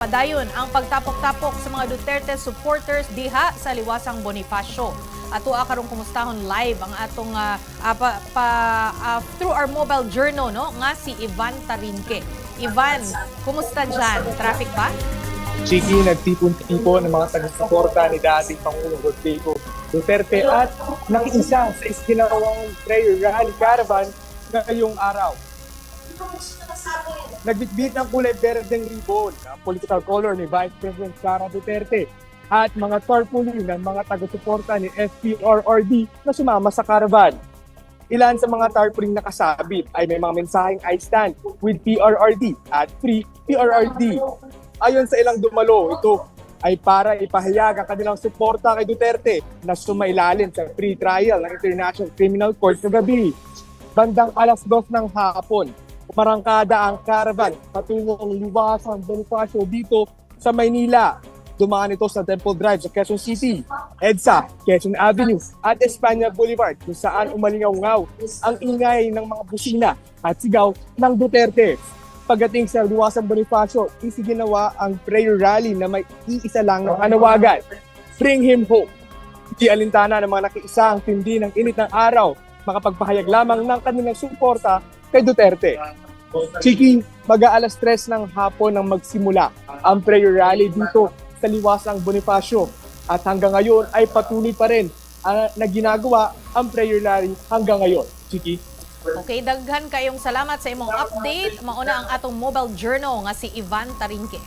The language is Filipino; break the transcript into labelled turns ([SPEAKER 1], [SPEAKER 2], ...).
[SPEAKER 1] Padayon ang pagtapok-tapok sa mga Duterte supporters diha sa Liwasang Bonifacio. Ato karong kumustahon live ang atong through our mobile journal no nga si Ivan Tarinque. Ivan, kumusta dyan? Traffic ba?
[SPEAKER 2] Chiki, nagtipon-tipon ng mga taga-suporta ni dating Pangulong Rodrigo Duterte at nakiisa sa iskinawang prayer rally caravan ngayong araw. Nagbitbit ng kulay berdeng ribbon, ang political color ni Vice President Sara Duterte at mga tarpaulin ng mga taga-suporta ni SPRRD na sumama sa caravan. Ilan sa mga tarpaulin na kasabit ay may mga mensaheng I stand with PRRD at Free PRRD. Ayon sa ilang dumalo, ito ay para ipahayag ang kanilang suporta kay Duterte na sumailalim sa pre-trial ng International Criminal Court kagabi. Bandang 2:00 ng hapon, umarangkada ang caravan patungong Liwasang Bonifacio dito sa Maynila. Dumaan ito sa Temple Drive sa Quezon City, EDSA, Quezon Avenue at Espanya Boulevard kung saan umalingaw-ngaw ang ingay ng mga busina at sigaw ng Duterte. Pagdating sa Liwasang Bonifacio, isiginawa ang prayer rally na may iisa lang ng panawagan. Bring him home. Di alintana ng mga nakiisa ang tindi ng init ng araw, makapagpahayag lamang ng kanilang suporta kay Duterte. Chiki, mag-aalas 3 ng hapon nang magsimula ang prayer rally dito sa Liwasang Bonifacio. At hanggang ngayon ay patuloy pa rin na ginagawa ang prayer rally hanggang ngayon. Chiki.
[SPEAKER 1] Okay, daghan kayong salamat sa imong update. Mauna ang atong mobile journal nga si Ivan Tarinque.